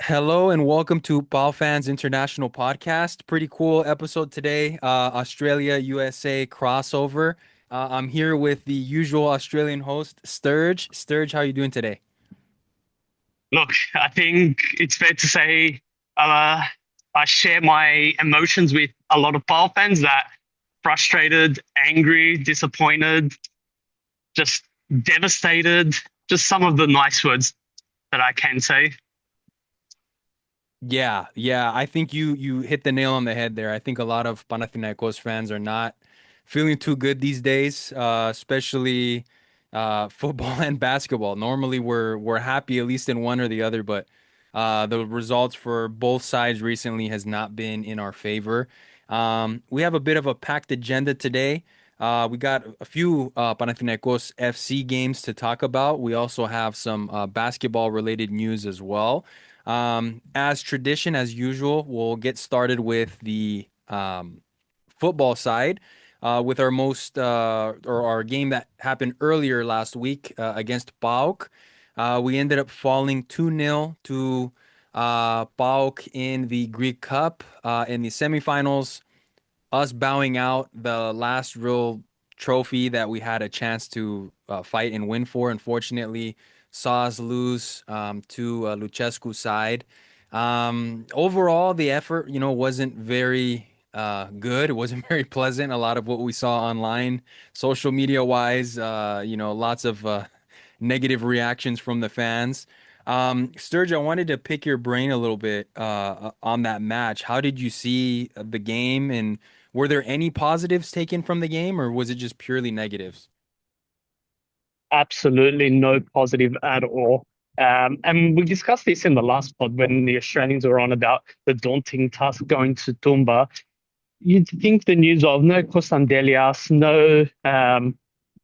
Hello and welcome to PAO Fans International podcast. Pretty cool episode today. Australia USA crossover. I'm here with the usual Australian host, Sturge. Sturge, how are you doing today? Look, I think it's fair to say uh, I share my emotions with a lot of PAL fans that frustrated, angry, disappointed, just devastated, just some of the nice words that I can say. Yeah. I think you hit the nail on the head there. I think a lot of Panathinaikos fans are not feeling too good these days, especially football and basketball. Normally we're happy at least in one or the other, but the results for both sides recently has not been in our favor. We have a bit of a packed agenda today. We got a few Panathinaikos FC games to talk about. We also have some basketball related news as well. As tradition, as usual, we'll get started with the football side with our most or our game that happened earlier last week against PAOK. We ended up falling 2-0 to PAOK in the Greek Cup in the semifinals, us bowing out the last real trophy that we had a chance to fight and win for. Unfortunately, saw us lose to Lucescu's side. Overall, the effort, wasn't very good. It wasn't very pleasant. A lot of what we saw online, social media wise, lots of negative reactions from the fans. Sturge, I wanted to pick your brain a little bit on that match. How did you see the game, and were there any positives taken from the game, or was it just purely negatives? Absolutely no positive at all. And we discussed this in the last pod when the Australians were on about the daunting task going to Tumba. You'd think the news of no Kostandelias, no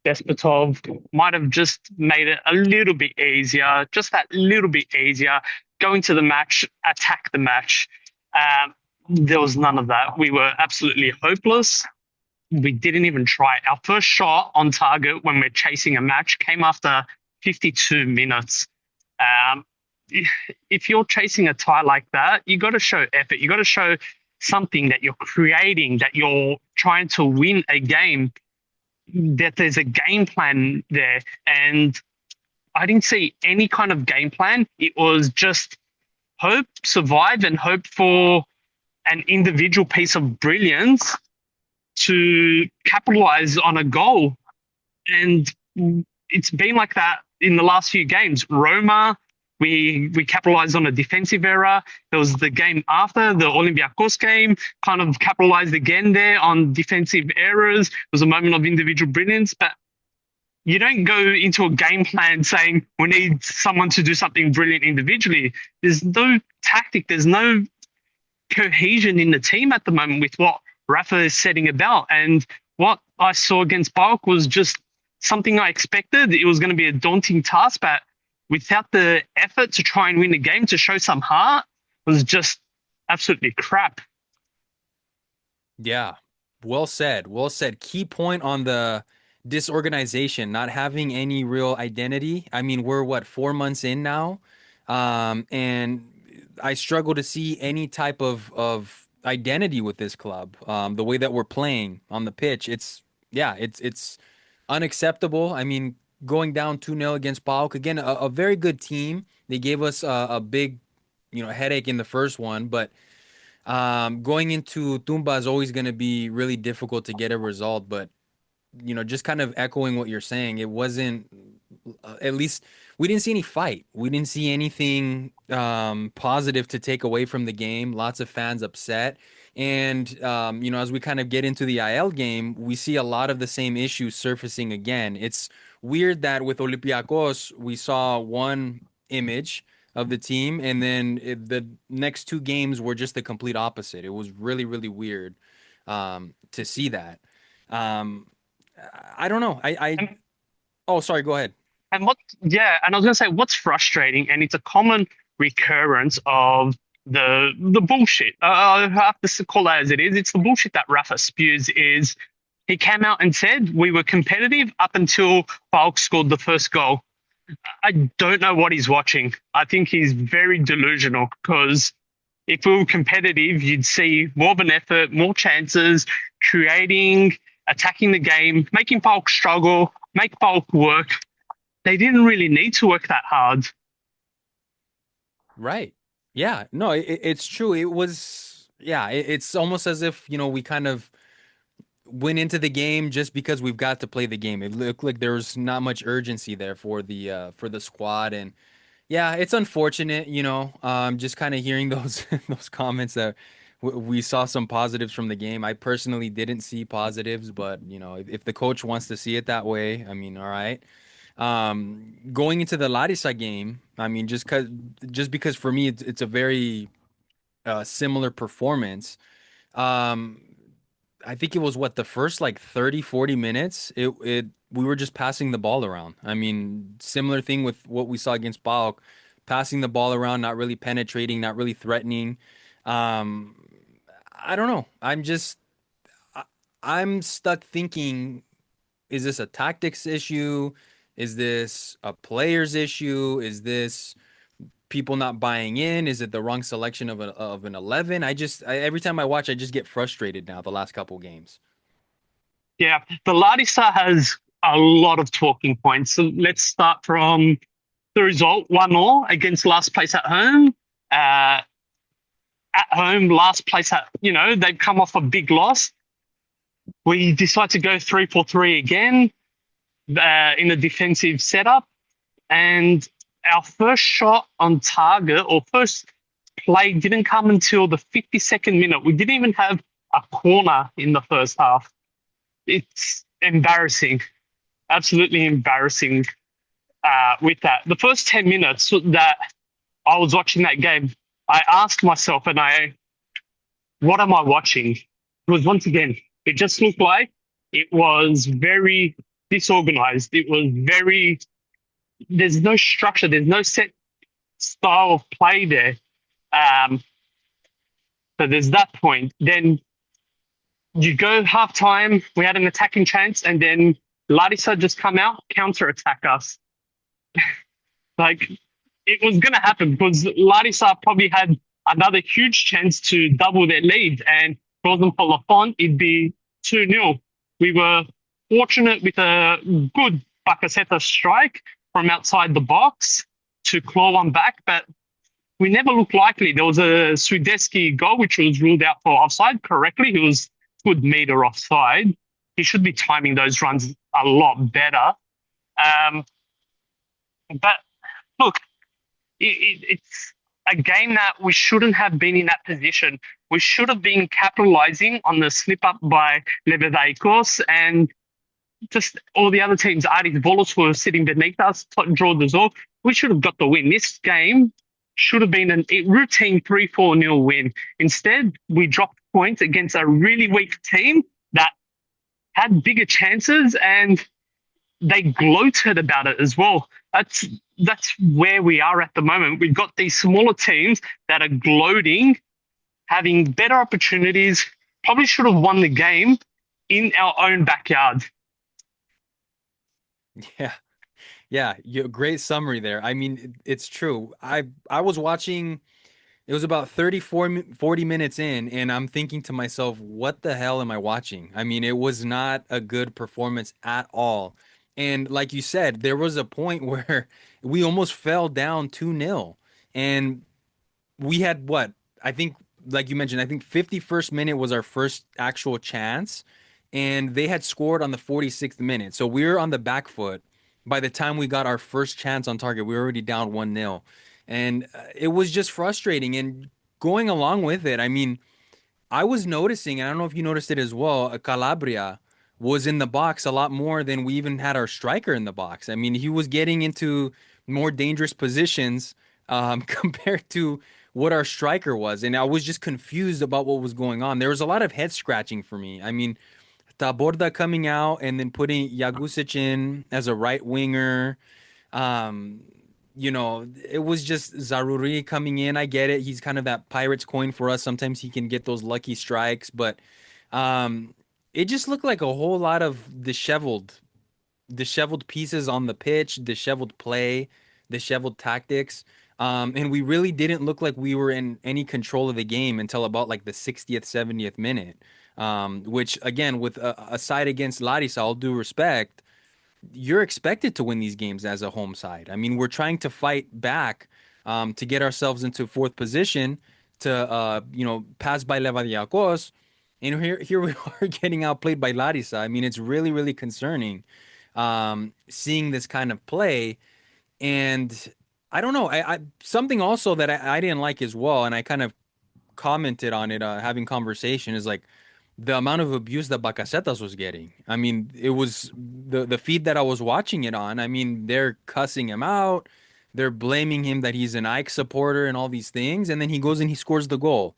Despotov might have just made it a little bit easier, just that little bit easier. Go into the match, attack the match. There was none of that. We were absolutely hopeless. We didn't even try. Our first shot on target when we're chasing a match came after 52 minutes. Um, if you're chasing a tie like that, you got to show effort. You got to show something that you're creating, that you're trying to win a game, that there's a game plan there. And I didn't see any kind of game plan. It was just hope, survive, and hope for an individual piece of brilliance to capitalize on a goal. And it's been like that in the last few games. Roma, we capitalized on a defensive error. There was the game after the Olympiacos game, kind of capitalized again there on defensive errors. It was a moment of individual brilliance, but you don't go into a game plan saying we need someone to do something brilliant individually. There's no tactic. There's no cohesion in the team at the moment with what Rafa is setting about. And what I saw against Bulk was just something I expected. It was going to be a daunting task, but without the effort to try and win the game, to show some heart, was just absolutely crap. Yeah, well said. Well said. Key point on the disorganization, not having any real identity. I mean, we're what, 4 months in now? And I struggle to see any type of identity with this club. The way that we're playing on the pitch, it's unacceptable. I mean, going down 2-0 against PAOK, again, a very good team. They gave us a big, headache in the first one, but going into Tumba is always going to be really difficult to get a result, but just kind of echoing what you're saying, it wasn't, at least we didn't see any fight. We didn't see anything positive to take away from the game. Lots of fans upset. And, as we kind of get into the IL game, we see a lot of the same issues surfacing again. It's weird that with Olympiacos, we saw one image of the team, and then the next two games were just the complete opposite. It was really, really weird to see that. Um, I don't know. And, Oh, sorry, go ahead. and I was going to say, what's frustrating, and it's a common recurrence of the bullshit. I have to call that as it is. It's the bullshit that Rafa spews. Is he came out and said we were competitive up until Falk scored the first goal. I don't know what he's watching. I think he's very delusional because if we were competitive, you'd see more of an effort, more chances, creating, attacking the game, making Falk struggle, make Falk work. They didn't really need to work that hard. Right. Yeah. No, it's true. It was, yeah, it's almost as if, we kind of went into the game just because we've got to play the game. It looked like there was not much urgency there for the squad. And yeah, it's unfortunate, just kind of hearing those those comments that we saw some positives from the game. I personally didn't see positives, but if the coach wants to see it that way, I mean, all right. Going into the Larissa game, I mean, just because for me it's a very similar performance. Um, I think it was what the first like 30, 40 minutes, it we were just passing the ball around. I mean, similar thing with what we saw against Balk, passing the ball around, not really penetrating, not really threatening. Um, I don't know. I, I'm stuck thinking, is this a tactics issue? Is this a player's issue? Is this people not buying in? Is it the wrong selection of an 11? Every time I watch, I just get frustrated now the last couple games. Yeah, the Larissa has a lot of talking points. So let's start from the result 1-0 against last place at home. At home, last place they've come off a big loss. We decide to go 3-4-3 again in a defensive setup. And our first shot on target or first play didn't come until the 52nd minute. We didn't even have a corner in the first half. It's embarrassing, absolutely embarrassing with that. The first 10 minutes that I was watching that game, I asked myself, what am I watching? It was once again, it just looked like it was very disorganized. It was very, there's no structure, there's no set style of play there. Um, so there's that point. Then you go half time, we had an attacking chance, and then Larissa just come out, counter attack us. Like it was going to happen because Larissa probably had another huge chance to double their lead. And if it wasn't for Lafont, it'd be 2-0. We were fortunate with a good Bacaseta strike from outside the box to claw one back, but we never looked likely. There was a Swideski goal, which was ruled out for offside correctly. He was good meter offside. He should be timing those runs a lot better. Um, but look, it's a game that we shouldn't have been in that position. We should have been capitalizing on the slip up by Lebedaikos and just all the other teams. Aris Volos were sitting beneath us, draw the Zorg. We should have got the win. This game should have been a routine 3-4-0 win. Instead, we dropped points against a really weak team that had bigger chances and they gloated about it as well. That's where we are at the moment. We've got these smaller teams that are gloating, having better opportunities, probably should have won the game in our own backyard. Yeah. Yeah, great summary there. I mean, it's true. I was watching, it was about 34 40 minutes in, and I'm thinking to myself, what the hell am I watching? I mean, it was not a good performance at all. And like you said, there was a point where we almost fell down 2-0. And we had what? I think, like you mentioned, I think 51st minute was our first actual chance, and they had scored on the 46th minute. So we were on the back foot. By the time we got our first chance on target, we were already down 1-0. And it was just frustrating. And going along with it, I mean, I was noticing, and I don't know if you noticed it as well, Calabria was in the box a lot more than we even had our striker in the box. I mean, he was getting into more dangerous positions compared to what our striker was. And I was just confused about what was going on. There was a lot of head scratching for me. I mean, Taborda coming out and then putting Jagusic in as a right winger. Um, it was just Zaruri coming in. I get it. He's kind of that Pirates coin for us. Sometimes he can get those lucky strikes, but um, it just looked like a whole lot of disheveled disheveled pieces on the pitch, disheveled play, disheveled tactics. And we really didn't look like we were in any control of the game until about like the 60th, 70th minute. Which again, with a side against Larissa, all due respect, you're expected to win these games as a home side. I mean, we're trying to fight back to get ourselves into fourth position to pass by Levadiakos, and here we are getting outplayed by Larissa. I mean, it's really really concerning seeing this kind of play, and I don't know. I something also that I didn't like as well, and I kind of commented on it, having conversation is like the amount of abuse that Bacacetas was getting. I mean, it was the feed that I was watching it on. I mean, they're cussing him out. They're blaming him that he's an Ike supporter and all these things, and then he goes and he scores the goal.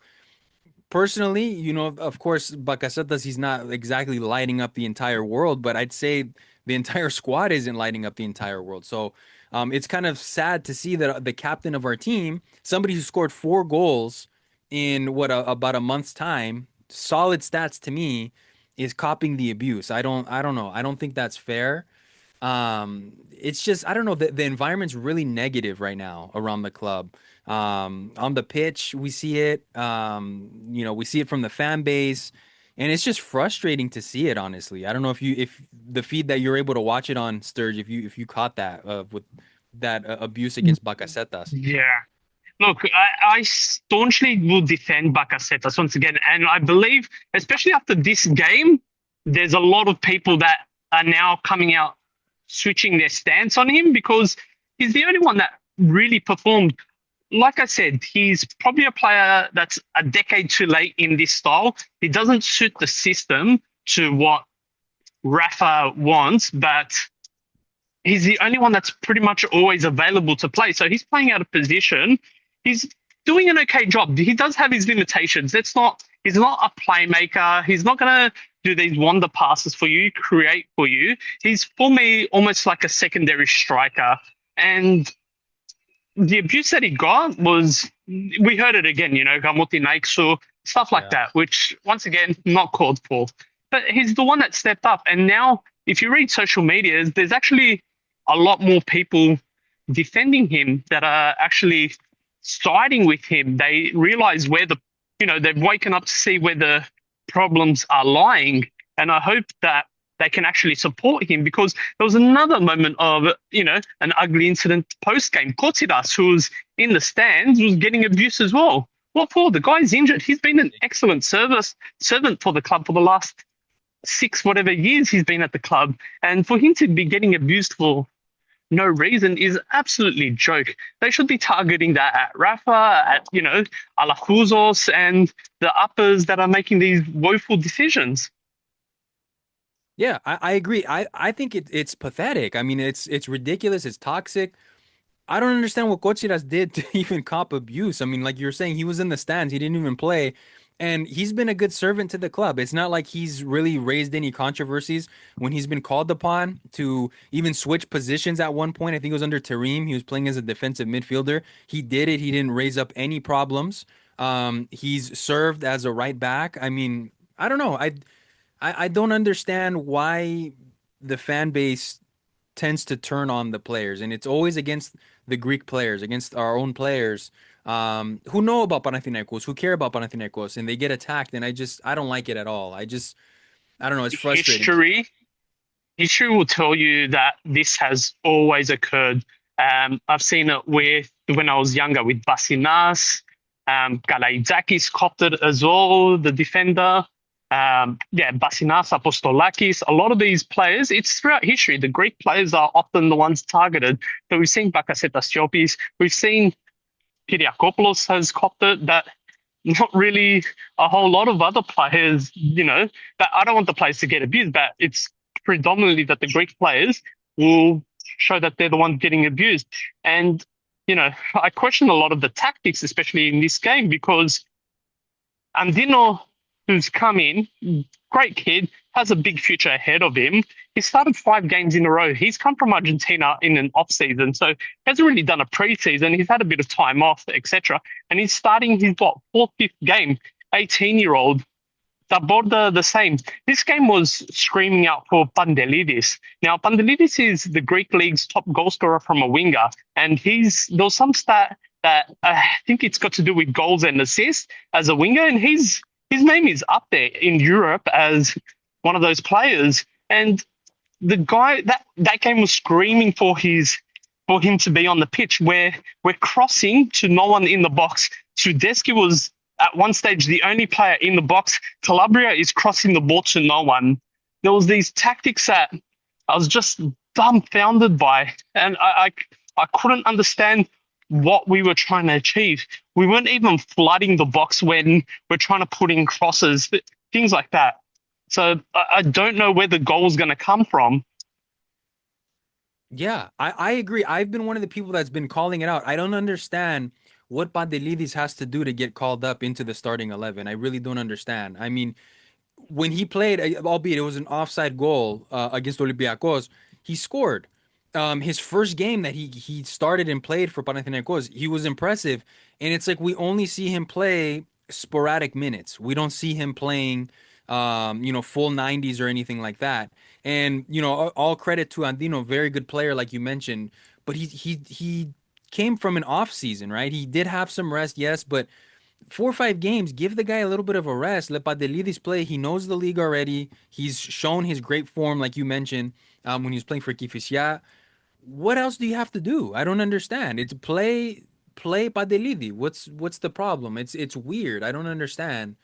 Personally, of course, Bacacetas, he's not exactly lighting up the entire world, but I'd say the entire squad isn't lighting up the entire world. So it's kind of sad to see that the captain of our team, somebody who scored 4 goals in about a month's time, solid stats to me, is copying the abuse. I don't know. I don't think that's fair. It's just I don't know. The environment's really negative right now around the club. On the pitch, we see it. We see it from the fan base, and it's just frustrating to see it. Honestly, I don't know if the feed that you're able to watch it on Sturge, if you caught that with that abuse against Bacacetas. Yeah. Look, I staunchly will defend Bakasetas once again. And I believe, especially after this game, there's a lot of people that are now coming out switching their stance on him because he's the only one that really performed. Like I said, he's probably a player that's a decade too late in this style. He doesn't suit the system to what Rafa wants, but he's the only one that's pretty much always available to play. So he's playing out of position. He's doing an okay job. He does have his limitations. He's not a playmaker. He's not going to do these wonder passes for you, create for you. He's for me almost like a secondary striker. And the abuse that he got was, we heard it again, Gamuti Naiksu, stuff like Yeah. that, which once again, not called for. But he's the one that stepped up. And now, if you read social media, there's actually a lot more people defending him that are actually siding with him. They realize they've woken up to see where the problems are lying. And I hope that they can actually support him because there was another moment of, an ugly incident post game. Kotsiras, who was in the stands, was getting abuse as well. What for? The guy's injured. He's been an excellent servant for the club for the last 6 whatever years he's been at the club. And for him to be getting abused for no reason is absolutely joke. They should be targeting that at Rafa, at, Alafuzos and the uppers that are making these woeful decisions. Yeah, I agree. I think it's pathetic. I mean, it's ridiculous. It's toxic. I don't understand what Kochiras did to even cop abuse. I mean, like you're saying, he was in the stands. He didn't even play. And he's been a good servant to the club. It's not like he's really raised any controversies when he's been called upon to even switch positions at one point. I think it was under Tareem. He was playing as a defensive midfielder. He did it. He didn't raise up any problems. He's served as a right back. I mean, I don't know. I don't understand why the fan base tends to turn on the players, and it's always against the Greek players, against our own players, who know about Panathinaikos, who care about Panathinaikos, and they get attacked, and I don't like it at all. I don't know, it's frustrating. History history will tell you that this has always occurred. I've seen it with when I was younger with Basinas, Kalaitzakis copped it as well, the defender. Basinas, Apostolakis, a lot of these players, it's throughout history. The Greek players are often the ones targeted. So we've seen Bakasetas Siopis, we've seen Kyriakopoulos has copped it, that not really a whole lot of other players, but I don't want the players to get abused, but it's predominantly that the Greek players will show that they're the ones getting abused. And, I question a lot of the tactics, especially in this game, because Andino, who's come in, great kid, has a big future ahead of him. He started 5 games in a row. He's come from Argentina in an off-season, so he hasn't really done a pre-season. He's had a bit of time off, etc. And he's starting his, 4th, 5th game, 18-year-old the same. This game was screaming out for Pandelidis. Now, Pandelidis is the Greek league's top goal scorer from a winger, and there was some stat that I think it's got to do with goals and assists as a winger, and his name is up there in Europe as one of those players. And the guy that game was screaming for him to be on the pitch where we're crossing to no one in the box. Tedeschi was at one stage the only player in the box. Calabria is crossing the ball to no one. There was these tactics that I was just dumbfounded by, and I couldn't understand what we were trying to achieve. We weren't even flooding the box when we're trying to put in crosses, things like that. So I don't know where the goal is going to come from. Yeah, I agree. I've been one of the people that's been calling it out. I don't understand what Pandelidis has to do to get called up into the starting 11. I really don't understand. I mean, when he played, albeit it was an offside goal against Olympiacos, he scored. His first game that he started and played for Panathinaikos, he was impressive. And it's like we only see him play sporadic minutes. We don't see him playing, full 90s or anything like that. And all credit to Andino, very good player, like you mentioned. But he came from an off season, right? He did have some rest, yes, but 4 or 5 games, give the guy a little bit of a rest. Let Padelidis play. He knows the league already. He's shown his great form, like you mentioned, when he was playing for Kifisia. What else do you have to do? I don't understand. It's play Padelidi. What's the problem? It's weird. I don't understand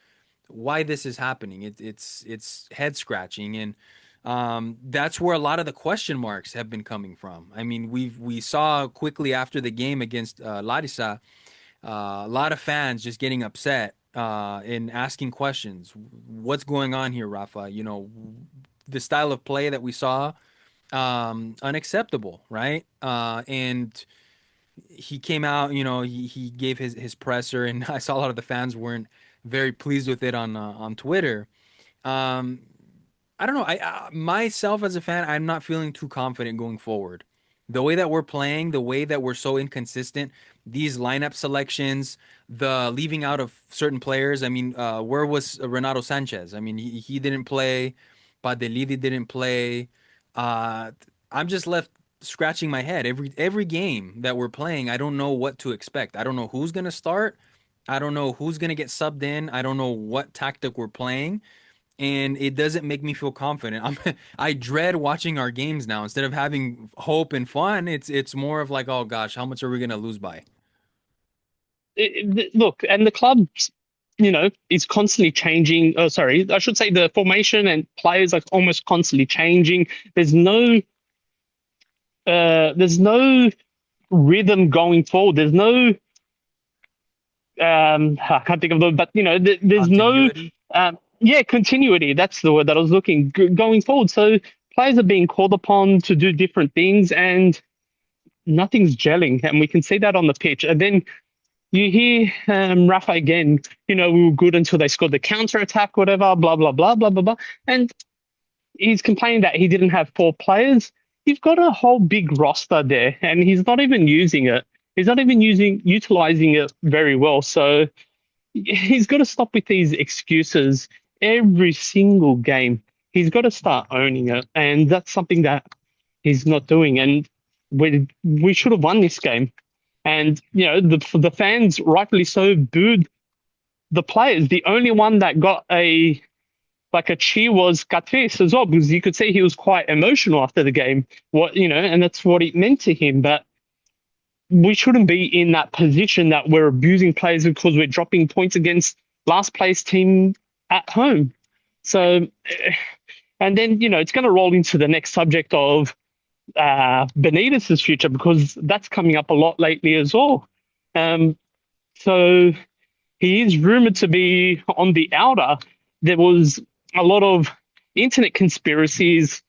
why this is happening. It's head scratching, and that's where a lot of the question marks have been coming from. I mean, we saw quickly after the game against Larissa, a lot of fans just getting upset and asking questions. What's going on here, Rafa? The style of play that we saw, unacceptable, right? And he came out, he gave his presser, and I saw a lot of the fans weren't very pleased with it on Twitter. Um, I don't know. I myself as a fan, I'm not feeling too confident going forward. The way that we're playing, the way that we're so inconsistent, these lineup selections, the leaving out of certain players. I mean, where was Renato Sanchez? I mean, he didn't play. Padelidi didn't play. Uh, I'm just left scratching my head. Every game that we're playing, I don't know what to expect. I don't know who's gonna start. I don't know who's gonna get subbed in. I don't know what tactic we're playing, and it doesn't make me feel confident. I dread watching our games now. Instead of having hope and fun, it's more of like, oh gosh, how much are we gonna lose by? Look, and the club, is constantly changing. Oh, sorry, I should say the formation and players are almost constantly changing. There's no rhythm going forward. There's no, I can't think of the, but there's no, Continuity. yeah, continuity. That's the word that I was looking going forward. So players are being called upon to do different things, and nothing's gelling, and we can see that on the pitch. And then you hear Rafa again, we were good until they scored the counter attack, whatever, blah, blah, blah, blah, blah, blah. And he's complaining that he didn't have 4 players. You've got a whole big roster there, and he's not even using it. He's not even utilizing it very well. So he's got to stop with these excuses every single game. He's got to start owning it, and that's something that he's not doing. And we should have won this game. And the fans, rightfully so, booed the players. The only one that got a cheer was Catres as well, because you could see he was quite emotional after the game. And that's what it meant to him. But we shouldn't be in that position that we're abusing players because we're dropping points against last place team at home. So, and then it's going to roll into the next subject of Benitez's future, because that's coming up a lot lately as well. So he is rumored to be on the outer. There was a lot of internet conspiracies,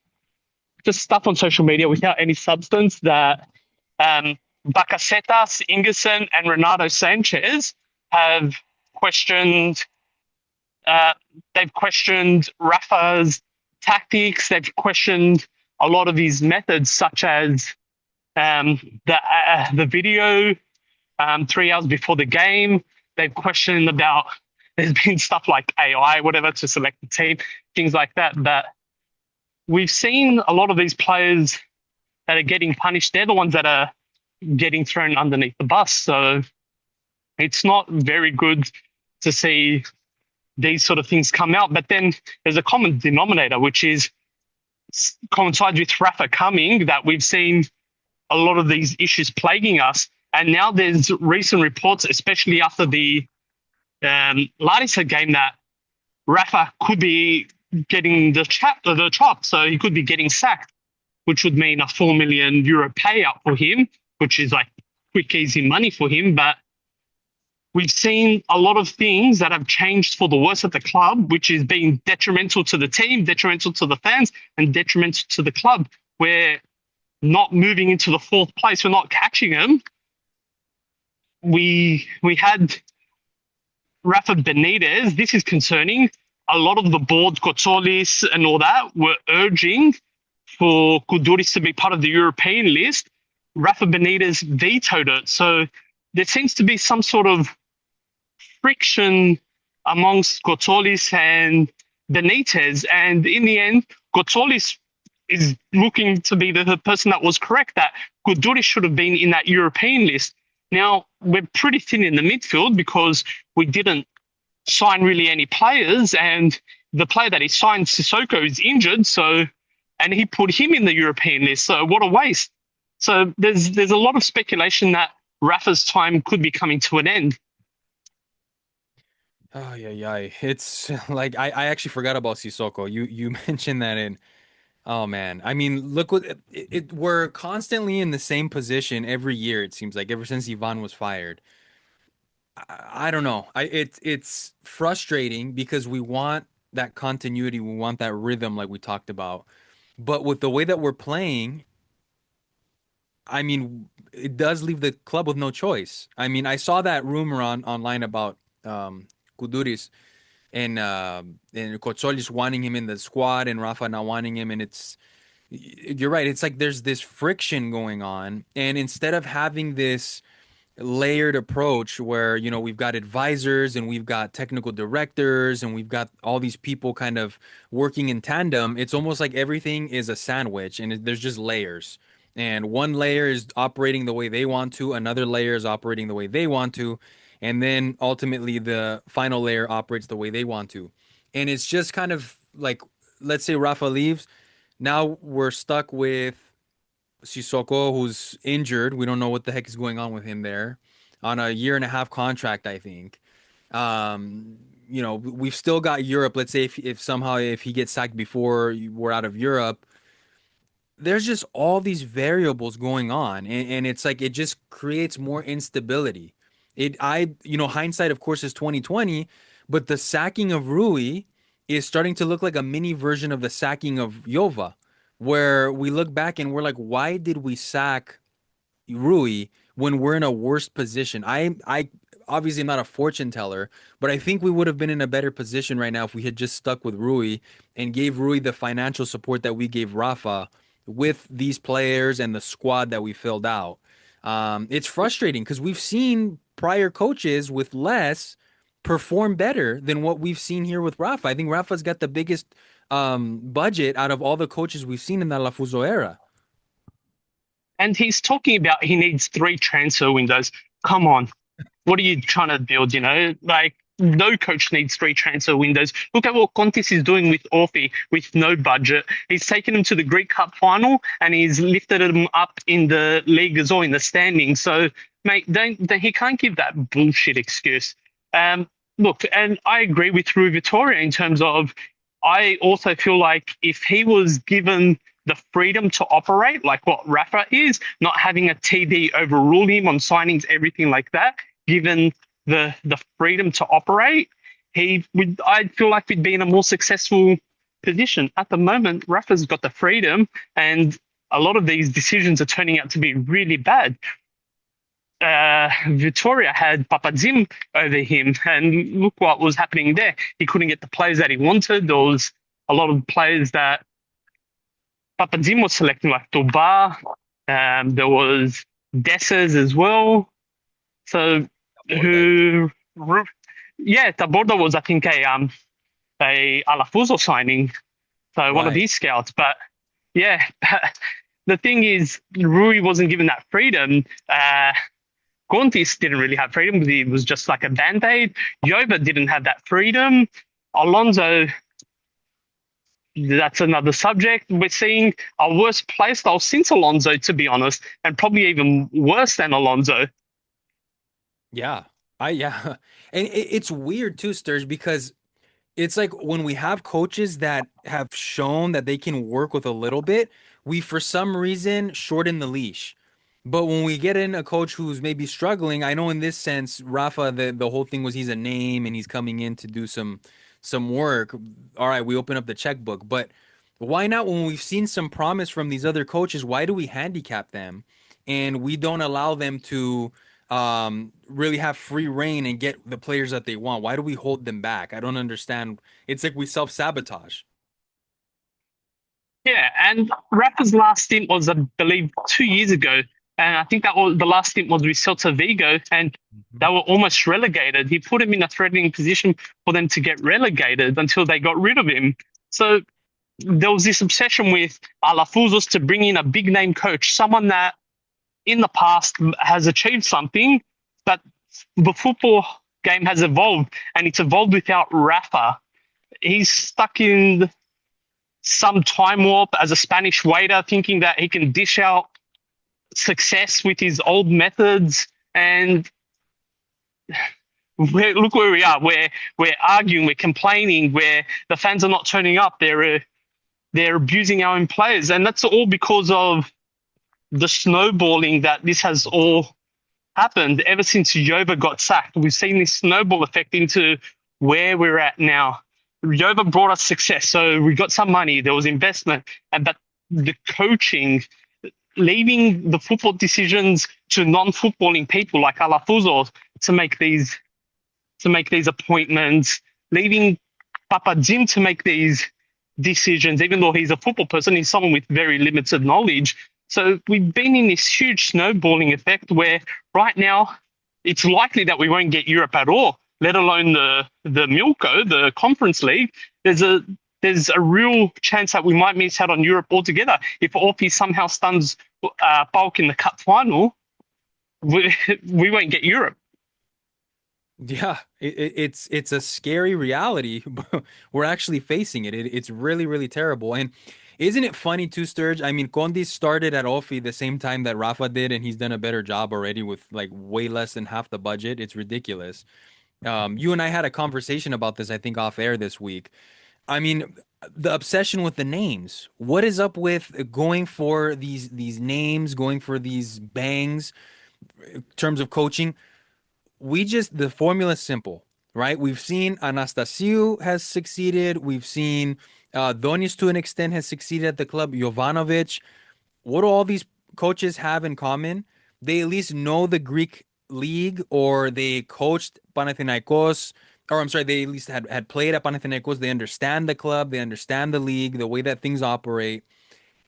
just stuff on social media without any substance, that Bakasetas, Ingerson, and Renato Sanchez have questioned. They've questioned Rafa's tactics. They've questioned a lot of his methods, such as the video 3 hours before the game. They've questioned about there's been stuff like AI, whatever, to select the team, things like that. But we've seen a lot of these players that are getting punished. They're the ones that are getting thrown underneath the bus. So it's not very good to see these sort of things come out. But then there's a common denominator, which is coincides with Rafa coming, that we've seen a lot of these issues plaguing us. And now there's recent reports, especially after the Larissa game, that Rafa could be getting the chop, so he could be getting sacked, which would mean a €4 million payout for him, which is like quick, easy money for him. But we've seen a lot of things that have changed for the worse at the club, which is being detrimental to the team, detrimental to the fans, and detrimental to the club. We're not moving into the fourth place. We're not catching them. We had Rafa Benitez. This is concerning. A lot of the board, Kotsolis and all that, were urging for Kuduri's to be part of the European list. Rafa Benitez vetoed it. So there seems to be some sort of friction amongst Kotsolis and Benitez. And in the end, Kotsolis is looking to be the person that was correct, that Kuduri should have been in that European list. Now, we're pretty thin in the midfield because we didn't sign really any players, and the player that he signed, Sissoko, is injured, so and he put him in the European list. So what a waste. So there's a lot of speculation that Rafa's time could be coming to an end. Oh yeah, yeah. It's like I actually forgot about Sissoko. You mentioned that in. Oh man, I mean, look what we're constantly in the same position every year. It seems like ever since Ivan was fired. I don't know. It's frustrating because we want that continuity, we want that rhythm, like we talked about. But with the way that we're playing, I mean, it does leave the club with no choice. I mean, I saw that rumor online about Kuduris and Kotsolis wanting him in the squad and Rafa not wanting him, and you're right. It's like there's this friction going on, and instead of having this layered approach where we've got advisors and we've got technical directors and we've got all these people kind of working in tandem, it's almost like everything is a sandwich and there's just layers, and one layer is operating the way they want to, another layer is operating the way they want to, and then ultimately the final layer operates the way they want to. And it's just kind of like, let's say Rafa leaves, now we're stuck with Sissoko, who's injured. We don't know what the heck is going on with him there, on a year and a half contract, I think. Um, we've still got Europe. Let's say if somehow if he gets sacked before we're out of Europe, there's just all these variables going on, and it's like it just creates more instability. Hindsight, of course, is 2020, but the sacking of Rui is starting to look like a mini version of the sacking of Jova, where we look back and we're like, why did we sack Rui when we're in a worse position? I obviously am not a fortune teller, but I think we would have been in a better position right now if we had just stuck with Rui and gave Rui the financial support that we gave Rafa with these players and the squad that we filled out. It's frustrating because we've seen prior coaches with less perform better than what we've seen here with Rafa. I think Rafa's got the biggest budget out of all the coaches we've seen in the Lafuso era. And he's talking about he needs 3 transfer windows. Come on, what are you trying to build? Like, no coach needs 3 transfer windows. Look at what Contis is doing with Orfi with no budget. He's taken him to the Greek Cup final and he's lifted him up in the league as well, in the standings. So, mate, he can't give that bullshit excuse. Look, and I agree with Rui Vittoria in terms of, I also feel like if he was given the freedom to operate like what Rafa is, not having a TD overrule him on signings, everything like that, given the freedom to operate, I feel like we'd be in a more successful position. At the moment, Rafa's got the freedom, and a lot of these decisions are turning out to be really bad. Victoria had Papadzim over him, and look what was happening there. He couldn't get the players that he wanted. There was a lot of players that Papadzim was selecting, like Toba. There was Dessers as well. So Mordag. yeah, the border was I think a Alafuso signing, so one of Right. these scouts. But yeah, the thing is, Rui wasn't given that freedom. Gontis didn't really have freedom because he was just like a band aid. Yoba didn't have that freedom. Alonso, that's another subject. We're seeing a worse play style since Alonso, to be honest, and probably even worse than Alonso. Yeah. Yeah. And it's weird too, Sturge, because it's like when we have coaches that have shown that they can work with a little bit, we for some reason shorten the leash. But when we get in a coach who's maybe struggling, I know in this sense, Rafa, the whole thing was he's a name and he's coming in to do some work. All right, we open up the checkbook, but why not when we've seen some promise from these other coaches, why do we handicap them and we don't allow them to really have free reign and get the players that they want? Why do we hold them back? I don't understand. It's like we self-sabotage. Yeah, and Rafa's last stint was, I believe, 2 years ago, and I think that was the last stint was with Celta Vigo, and they Mhm. were almost relegated. He put him in a threatening position for them to get relegated until they got rid of him. So there was this obsession with Alafouzos to bring in a big name coach, someone that in the past has achieved something, but the football game has evolved, and it's evolved without Rafa. He's stuck in some time warp as a Spanish waiter, thinking that he can dish out success with his old methods. And look where we are. We're arguing, we're complaining, where the fans are not turning up. They're abusing our own players, and that's all because of the snowballing that this has all happened ever since Yoba got sacked. We've seen this snowball effect into where we're at now. Yoba brought us success, so we got some money. There was investment, and but the coaching, leaving the football decisions to non-footballing people like Alafuzo to make these appointments, leaving Papa Jim to make these decisions, even though he's a football person, he's someone with very limited knowledge. So we've been in this huge snowballing effect where right now it's likely that we won't get Europe at all, let alone the Milko, the Conference League. There's a real chance that we might miss out on Europe altogether. If Orphy somehow stuns Bulk in the cup final, we won't get Europe. Yeah, it's a scary reality. But we're actually facing it. It's really, really terrible. And isn't it funny too, Sturge? I mean, Condi started at Offi the same time that Rafa did, and he's done a better job already with like way less than half the budget. It's ridiculous. You and I had a conversation about this, I think, off air this week. I mean, the obsession with the names. What is up with going for these names, going for these bangs in terms of coaching? The formula is simple, right? We've seen Anastasiou has succeeded. We've seen Donis to an extent has succeeded at the club. Jovanovic. What do all these coaches have in common? They at least know the Greek league, or they coached Panathinaikos, or I'm sorry, they at least had played at Panathinaikos. They understand the club, they understand the league, the way that things operate.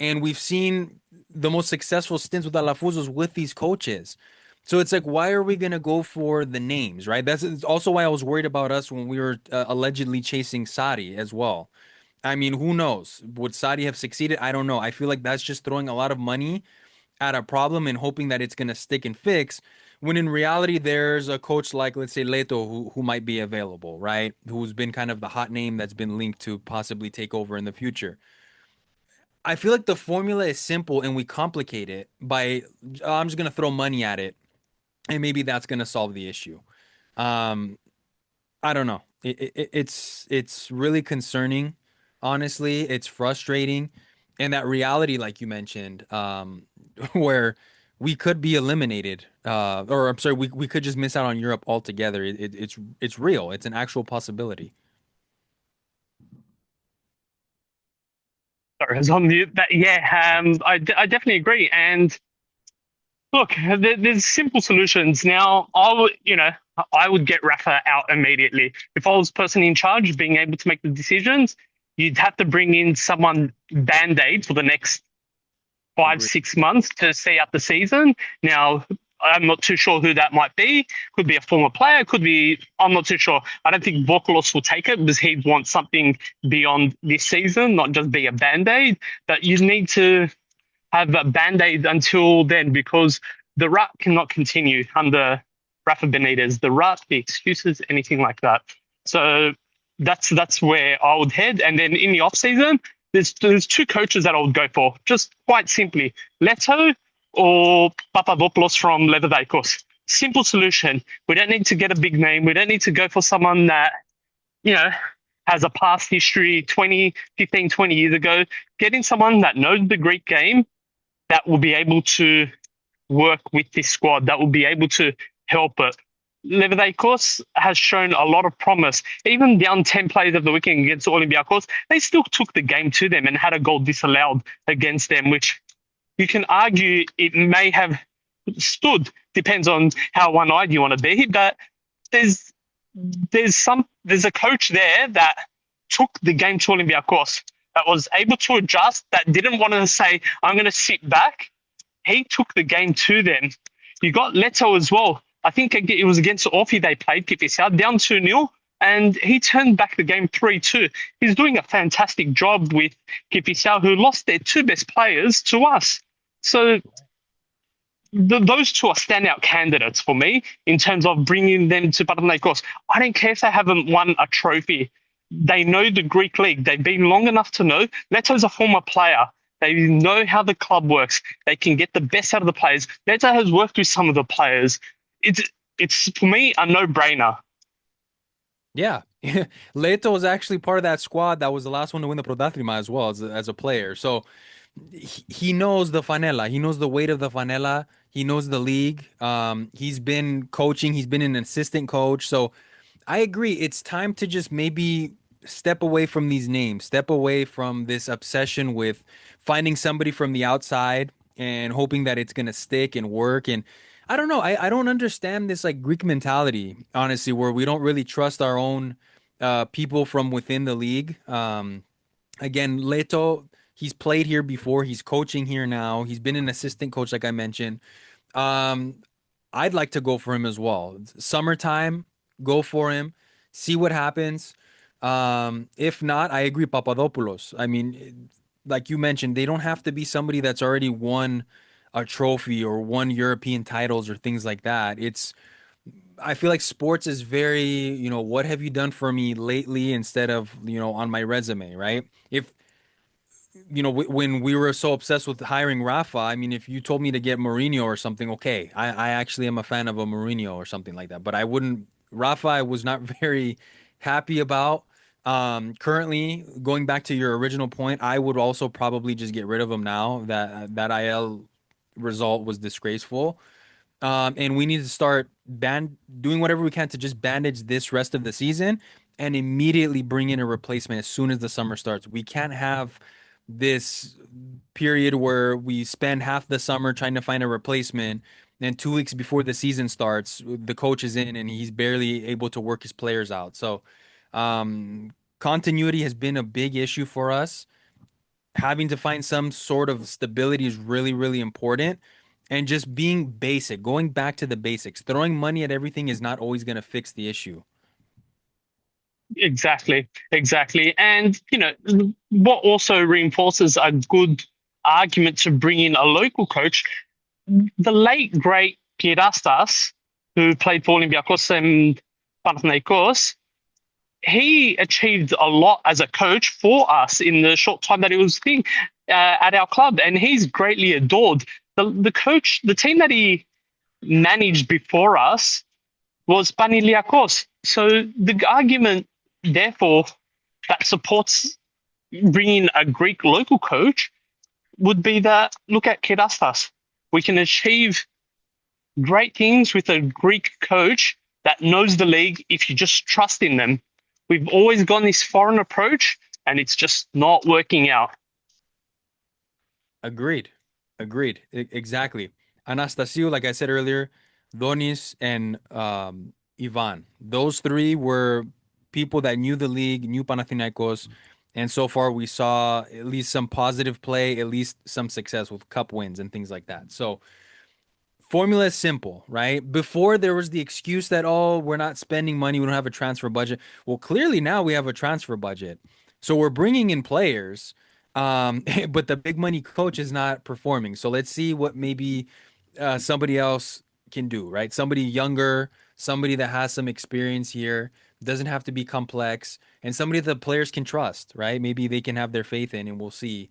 And we've seen the most successful stints with Alafuzos with these coaches. So it's like, why are we going to go for the names, right? That's also why I was worried about us when we were allegedly chasing Sadi as well. I mean, who knows? Would Sadi have succeeded? I don't know. I feel like that's just throwing a lot of money at a problem and hoping that it's going to stick and fix. When in reality, there's a coach like, let's say, Leto, who might be available, right? Who's been kind of the hot name that's been linked to possibly take over in the future. I feel like the formula is simple and we complicate it by, "Oh, I'm just going to throw money at it and maybe that's going to solve the issue." Um, I don't know. It's really concerning, honestly. It's frustrating, and that reality, like you mentioned, where we could be eliminated, or I'm sorry, we could just miss out on Europe altogether. It's real. It's an actual possibility. Sorry, I was on mute. But yeah, I definitely agree. And look, there's simple solutions. Now, I would get Rafa out immediately. If I was person in charge, being able to make the decisions, you'd have to bring in someone band-aid for the next five, Agree. 6 months to see out the season. Now, I'm not too sure who that might be. Could be a former player. Could be. I'm not too sure. I don't think Vokolos will take it because he wants something beyond this season, not just be a band aid. But you need to have a band aid until then because the rut cannot continue under Rafa Benitez. The rut, the excuses, anything like that. So that's where I would head. And then in the off season, there's two coaches that I would go for. Just quite simply, Leto or Papadopoulos from Leverkusen. Simple solution. We don't need to get a big name. We don't need to go for someone that, you know, has a past history 20, 15, 20 years ago. Getting someone that knows the Greek game that will be able to work with this squad, that will be able to help it. Leverkusen has shown a lot of promise. Even down 10 players of the weekend against Olympiacos, they still took the game to them and had a goal disallowed against them, which you can argue it may have stood. Depends on how one-eyed you want to be, but there's there's a coach there that took the game to Olympiacos, that was able to adjust, that didn't want to say, I'm going to sit back. He took the game to them. You got Leto as well. I think it was against Orfi they played, Kipisa, down 2-0, and he turned back the game 3-2. He's doing a fantastic job with Kipisa, who lost their two best players to us. So those two are standout candidates for me in terms of bringing them to Panathinaikos. I don't care if they haven't won a trophy. They know the Greek league. They've been long enough to know. Leto's a former player. They know how the club works. They can get the best out of the players. Leto has worked with some of the players. It's for me a no-brainer. Yeah. Leto was actually part of that squad that was the last one to win the Prodatrima as well as a player. So he knows the Fanela. He knows the weight of the Fanela. He knows the league. He's been coaching. He's been an assistant coach. So I agree. It's time to just maybe step away from these names, step away from this obsession with finding somebody from the outside and hoping that it's going to stick and work. And I don't know. I don't understand this like Greek mentality, honestly, where we don't really trust our own people from within the league. Again, Leto, he's played here before. He's coaching here now. He's been an assistant coach, like I mentioned. Um, I'd like to go for him as well. Summertime, go for him. See what happens. If not, I agree, Papadopoulos. I mean, like you mentioned, they don't have to be somebody that's already won a trophy or won European titles or things like that. I feel like sports is very, what have you done for me lately instead of, on my resume, right? If when we were so obsessed with hiring Rafa, I mean, if you told me to get Mourinho or something, okay, I actually am a fan of a Mourinho or something like that. But I wouldn't, Rafa, I was not very happy about. Currently, going back to your original point, I would also probably just get rid of him now. That IL result was disgraceful. And we need to start doing whatever we can to just bandage this rest of the season and immediately bring in a replacement as soon as the summer starts. We can't have this period where we spend half the summer trying to find a replacement. And 2 weeks before the season starts, the coach is in and he's barely able to work his players out. So, continuity has been a big issue for us. Having to find some sort of stability is really, really important. And just being basic, going back to the basics, throwing money at everything is not always going to fix the issue. Exactly, exactly. And, what also reinforces a good argument to bring in a local coach, the late, great Kirastas, who played for Olympiacos and Panathinaikos, he achieved a lot as a coach for us in the short time that he was at our club, and he's greatly adored. The team that he managed before us was Paniliakos. So the argument, therefore, that supports bringing a Greek local coach would be that look at Kirastas. We can achieve great things with a Greek coach that knows the league if you just trust in them. We've always gone this foreign approach and it's just not working out. Agreed. Agreed. Exactly. Anastasio, like I said earlier, Donis and Ivan. Those three were people that knew the league, knew Panathinaikos, and so far we saw at least some positive play, at least some success with cup wins and things like that. So formula is simple, right? Before there was the excuse that, oh, we're not spending money, we don't have a transfer budget. Well, clearly now we have a transfer budget. So we're bringing in players, but the big money coach is not performing. So let's see what maybe somebody else can do, right? Somebody younger, somebody that has some experience here, doesn't have to be complex, and somebody that the players can trust, right? Maybe they can have their faith in, and we'll see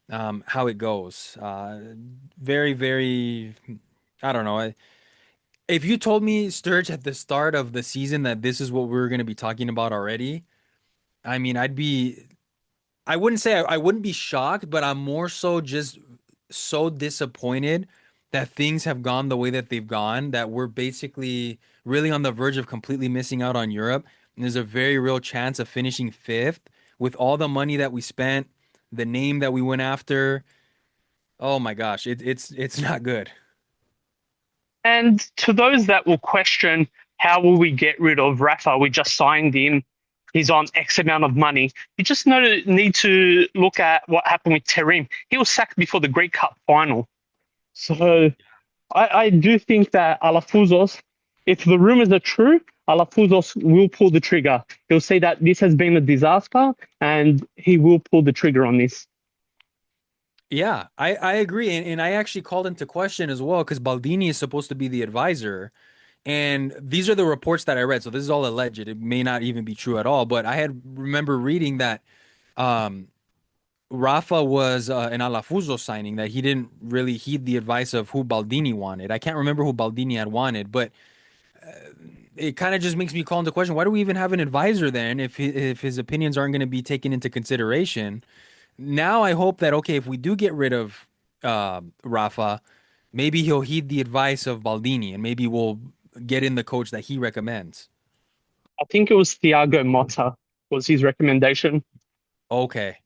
how it goes. Very, very, I don't know. If you told me, Sturge, at the start of the season that this is what we were going to be talking about already, I mean, I wouldn't say I wouldn't be shocked, but I'm more so just so disappointed that things have gone the way that they've gone, that we're basically really on the verge of completely missing out on Europe. And there's a very real chance of finishing fifth with all the money that we spent, the name that we went after. Oh my gosh, it's not good. And to those that will question, how will we get rid of Rafa? We just signed him. He's on X amount of money. You just need to look at what happened with Terim. He was sacked before the Greek Cup final. So I do think that Alafuzos, if the rumors are true, Alafuzos will pull the trigger. He'll say that this has been a disaster and he will pull the trigger on this. Yeah, I agree. And I actually called into question as well because Baldini is supposed to be the advisor. And these are the reports that I read. So this is all alleged. It may not even be true at all. But I had remember reading that um, Rafa was an Alafuso signing, that he didn't really heed the advice of who Baldini wanted. I can't remember who Baldini had wanted, but it kind of just makes me call into question, why do we even have an advisor then if his opinions aren't going to be taken into consideration? Now I hope that, okay, if we do get rid of Rafa, maybe he'll heed the advice of Baldini and maybe we'll get in the coach that he recommends. I think it was Thiago Motta was his recommendation Okay.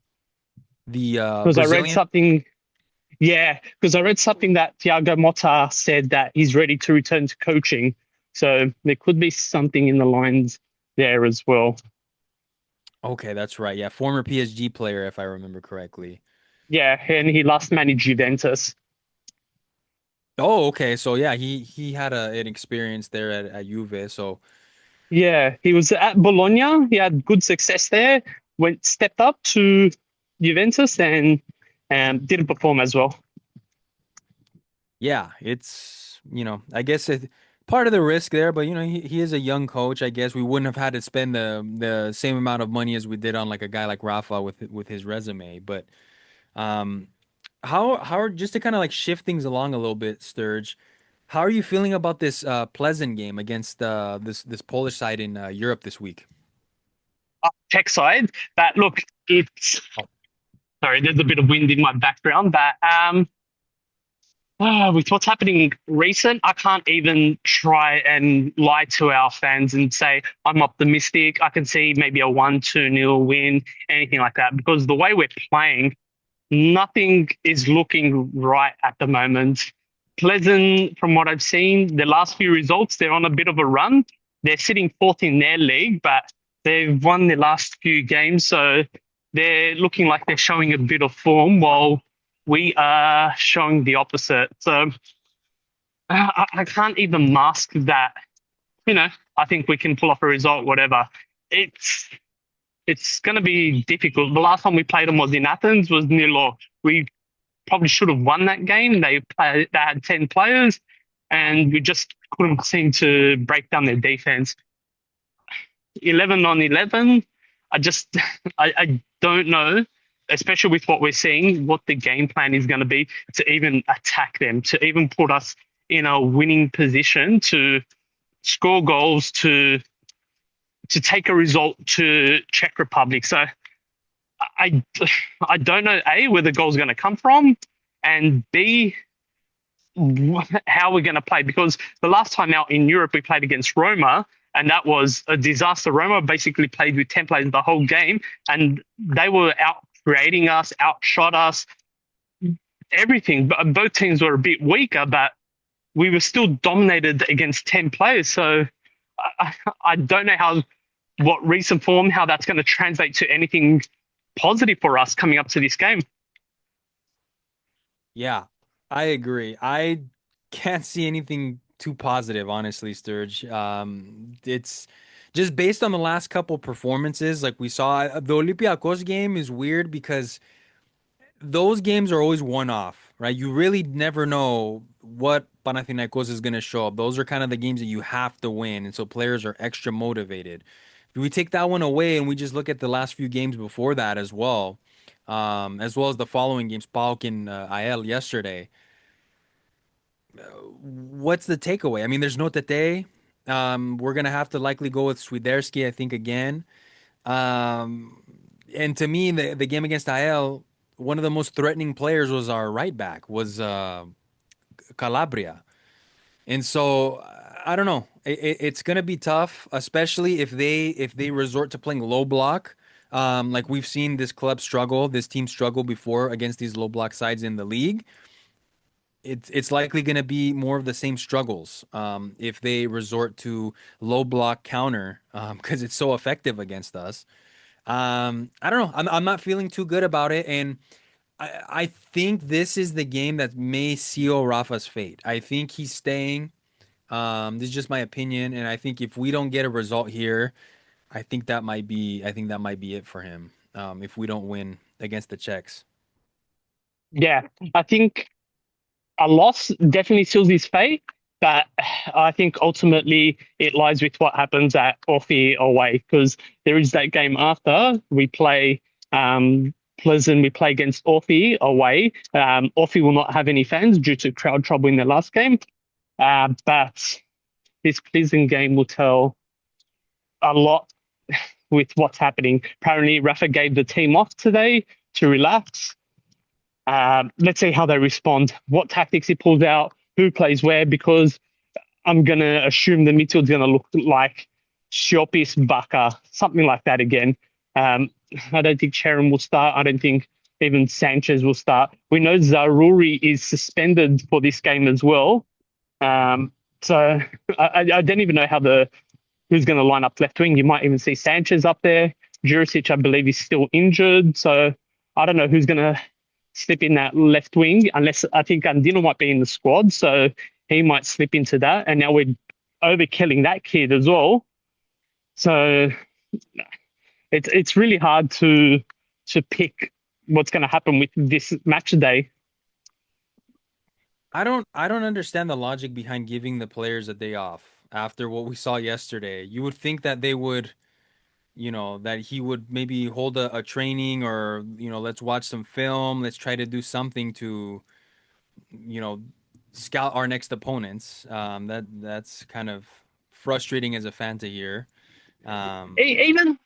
The because I read Brazilian? something. Yeah, because I read something that Thiago Motta said that he's ready to return to coaching. So there could be something in the lines there as well. Okay, that's right. Yeah, former PSG player, if I remember correctly. Yeah, and he last managed Juventus. Oh, okay. So yeah, he had an experience there at Juve. So Yeah, he was at Bologna. He had good success there. Went stepped up to Juventus and didn't perform as well. yeah, it's I guess part of the risk there, but he is a young coach. I guess we wouldn't have had to spend the same amount of money as we did on like a guy like Rafa with his resume. But um, how are just to kind of like shift things along a little bit, Sturge? How are you feeling about this Pleasant game against this Polish side in Europe this week? Tech side, but look, it's sorry. There's a bit of wind in my background, but with what's happening recent, I can't even try and lie to our fans and say I'm optimistic. I can see maybe a 1-2 nil win, anything like that, because the way we're playing, nothing is looking right at the moment. Pleasant, from what I've seen, the last few results, they're on a bit of a run. They're sitting fourth in their league, but they've won their last few games. So they're looking like they're showing a bit of form while we are showing the opposite. So I can't even mask that. You know, I think we can pull off a result, whatever. It's it's going to be difficult. The last time we played them was in Athens, was nil all. We probably should have won that game. They had 10 players, and we just couldn't seem to break down their defense. 11 on 11. I just, I don't know, especially with what we're seeing, what the game plan is going to be to even attack them, to even put us in a winning position to score goals, to take a result to Czech Republic. So I, I don't know, A, where the goal's going to come from, and B, how we're going to play. Because the last time out in Europe, we played against Roma, and that was a disaster. Roma basically played with 10 players the whole game, and they were out creating us, outshot us, everything. But both teams were a bit weaker, but we were still dominated against 10 players. So I don't know what recent form, how that's going to translate to anything positive for us coming up to this game. Yeah, I agree. I Can't see anything too positive, honestly, Sturge. It's just based on the last couple performances, like we saw. The Olympiacos game is weird because those games are always one off, right? You really never know what Panathinaikos is going to show up. Those are kind of the games that you have to win, and so players are extra motivated. If we take that one away and we just look at the last few games before that as well as the following games, PAOK and IL yesterday, what's the takeaway? I mean, there's no Tete. We're gonna have to likely go with Swiderski, I think, again. Um, and to me, the game against IL, one of the most threatening players was our right back, was Calabria. And so I don't know. It's gonna be tough, especially if they resort to playing low block. Like we've seen this club struggle, this team struggle before against these low block sides in the league. It's likely going to be more of the same struggles if they resort to low block counter because it's so effective against us. I don't know. I'm not feeling too good about it, and I think this is the game that may seal Rafa's fate. I think he's staying. This is just my opinion, and I think if we don't get a result here, I think that might be it for him. If we don't win against the Czechs. Yeah, I think a loss definitely seals his fate, but I think ultimately it lies with what happens at Orphe away because there is that game after we play Pleasant, we play against Orphe away. Orphe will not have any fans due to crowd trouble in their last game, but this Pleasant game will tell a lot with what's happening. Apparently, Rafa gave the team off today to relax. Let's see how they respond, what tactics he pulls out, who plays where, because I'm going to assume the midfield's going to look like Siopis, Baka, something like that again. I don't think Cheran will start. I don't think even Sanchez will start. We know Zaruri is suspended for this game as well. So I don't even know who's going to line up left wing. You might even see Sanchez up there. Jurisic, I believe, is still injured. So I don't know who's going to slip in that left wing, unless I think Andino might be in the squad, so he might slip into that. And now we're overkilling that kid as well. So it's really hard to pick what's going to happen with this match today. I don't understand the logic behind giving the players a day off after what we saw yesterday. You would think that they would, that he would maybe hold a training or, let's watch some film, let's try to do something to, you know, scout our next opponents. That's kind of frustrating as a fan to hear. Um, Even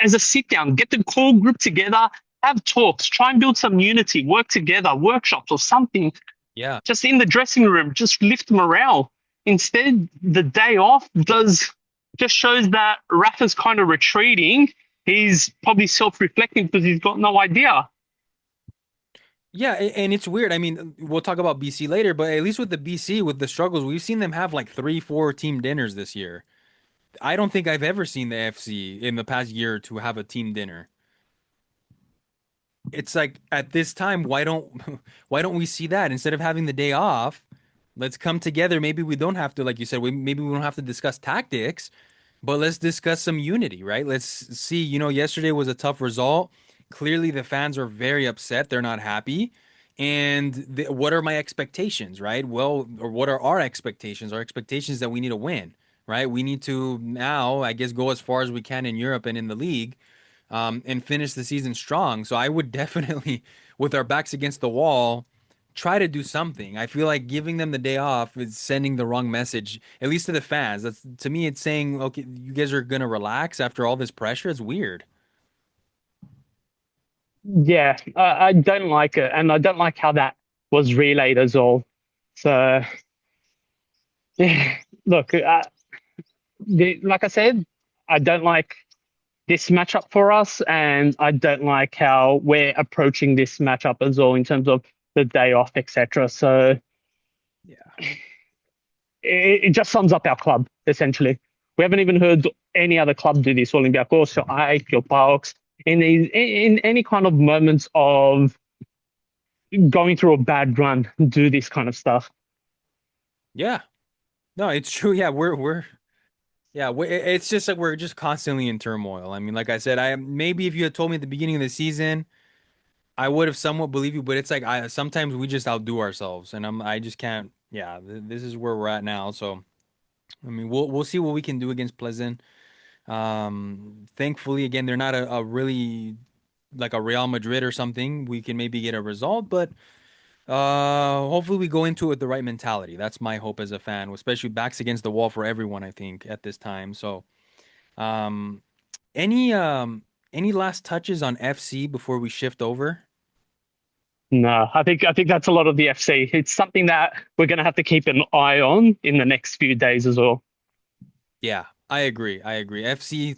as a sit down, get the core group together, have talks, try and build some unity, work together, workshops or something. yeah. Just in the dressing room, just lift morale. Instead, the day off just shows that Rafa's kind of retreating. He's probably self-reflecting because he's got no idea. Yeah, and it's weird. I mean, we'll talk about BC later, but at least with the BC, with the struggles, we've seen them have like three, four team dinners this year. I don't think I've ever seen the FC in the past year or two have a team dinner. It's like at this time, why don't why don't we see that instead of having the day off? Let's come together. Maybe we don't have to, like you said, maybe we don't have to discuss tactics, but let's discuss some unity, right? Let's see. Yesterday was a tough result. Clearly, the fans are very upset. They're not happy. And what are my expectations, right? Well, or what are our expectations? Our expectations that we need to win, right? We need to now, I guess, go as far as we can in Europe and in the league and finish the season strong. So I would definitely, with our backs against the wall, try to do something. I feel like giving them the day off is sending the wrong message, at least to the fans. That's to me, it's saying, okay, you guys are gonna relax after all this pressure. It's weird. Yeah, I don't like it, and I don't like how that was relayed as well. So, yeah, look, like I said, I don't like this matchup for us, and I don't like how we're approaching this matchup as well in terms of the day off, etc. So Yeah. it just sums up our club essentially. We haven't even heard any other club do this. Olympiacos, or AEK, or PAOK, in any kind of moments of going through a bad run do this kind of stuff. Yeah. No, it's true. Yeah, it's just like we're just constantly in turmoil. I mean, like I said, I maybe if you had told me at the beginning of the season, I would have somewhat believed you, but it's like I sometimes we just outdo ourselves, and I just can't. Yeah, this is where we're at now. So I mean, we'll see what we can do against Pleasant. Thankfully, again, they're not a really like a Real Madrid or something. We can maybe get a result, but hopefully we go into it with the right mentality. That's my hope as a fan, especially backs against the wall for everyone, I think, at this time. So, um, any um any last touches on FC before we shift over? No, I think that's a lot of the FC. It's something that we're going to have to keep an eye on in the next few days as well. Yeah, I agree. I agree. FC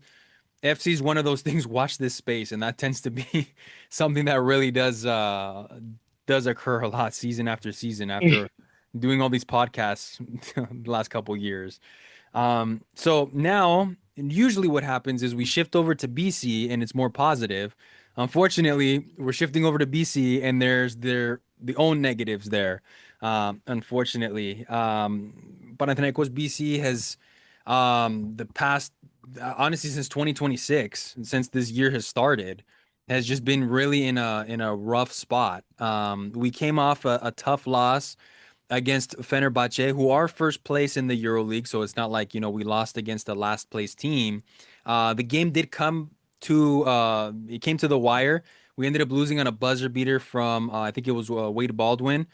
is one of those things. Watch this space, and that tends to be something that really does occur a lot season after season after doing all these podcasts the last couple years. So now, usually what happens is we shift over to BC and it's more positive. Unfortunately, we're shifting over to BC and there's the own negatives there. Unfortunately, Panathinaikos BC has the past honestly since 2026, since this year has started, has just been really in a rough spot. We came off a tough loss against Fenerbahce, who are first place in the EuroLeague, so it's not like, we lost against a last place team. The game did come to it came to the wire. We ended up losing on a buzzer beater from I think it was Wade Baldwin.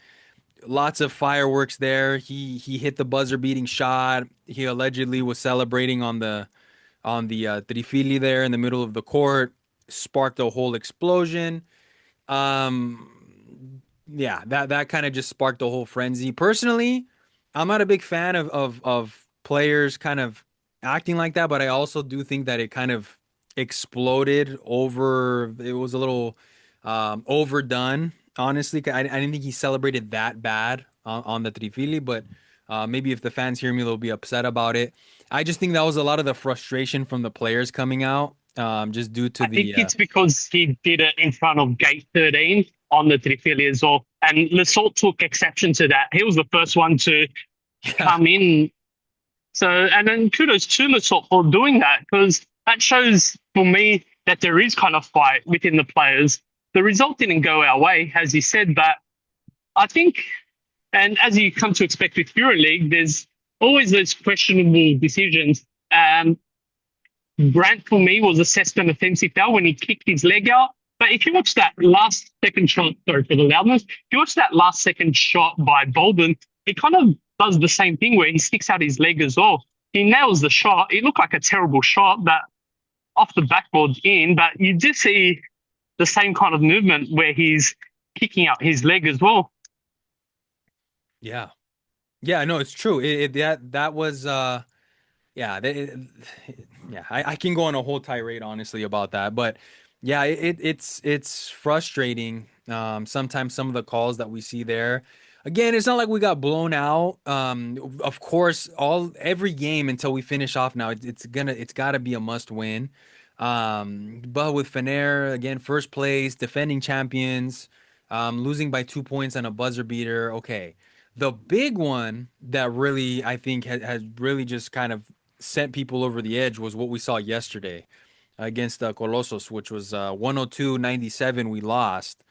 Lots of fireworks there. He hit the buzzer beating shot. He allegedly was celebrating on the Trifili there in the middle of the court. Sparked a whole explosion. Um, yeah, that kind of just sparked a whole frenzy. Personally, I'm not a big fan of players kind of acting like that, but I also do think that it kind of exploded over. It was a little overdone, honestly. I didn't think he celebrated that bad on the Trifili, but maybe if the fans hear me, they'll be upset about it. I just think that was a lot of the frustration from the players coming out, just due to I think the it's because he did it in front of gate 13 on the Trifili as well. And Lesort took exception to that. He was the first one to yeah, come in. So, and then kudos to Lesort for doing that because that shows for me that there is kind of fight within the players. The result didn't go our way, as you said, but I think, and as you come to expect with EuroLeague, there's always those questionable decisions. Grant for me was assessed an offensive foul when he kicked his leg out. But if you watch that last second shot, sorry for the loudness, if you watch that last second shot by Bolden, he kind of does the same thing where he sticks out his leg as well. He nails the shot. It looked like a terrible shot that off the backboard in, but you do see the same kind of movement where he's kicking out his leg as well. yeah, yeah. No, it's true. That was yeah, yeah. I can go on a whole tirade honestly about that, but yeah, it's frustrating. Sometimes some of the calls that we see there. Again, it's not like we got blown out. Of course, all every game until we finish off now, it's gotta be a must win. But with Fener again, first place, defending champions, losing by 2 points on a buzzer beater. Okay, the big one that really I think has really just kind of sent people over the edge was what we saw yesterday against Colossus, which was 102-97. We lost.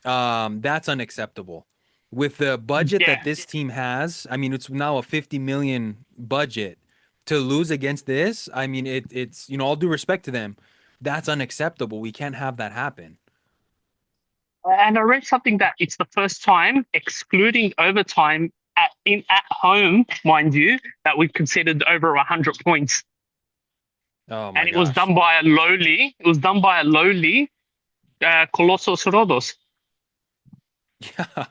That's unacceptable. With the budget Yeah. that this team has, I mean, it's now a 50 million budget to lose against this. I mean, it's all due respect to them, that's unacceptable. We can't have that happen. And I read something that it's the first time, excluding overtime at home, mind you, that we've conceded over 100 points. Oh And my it was gosh. done by a lowly. It was done by a lowly Colossus Rodos. Yeah,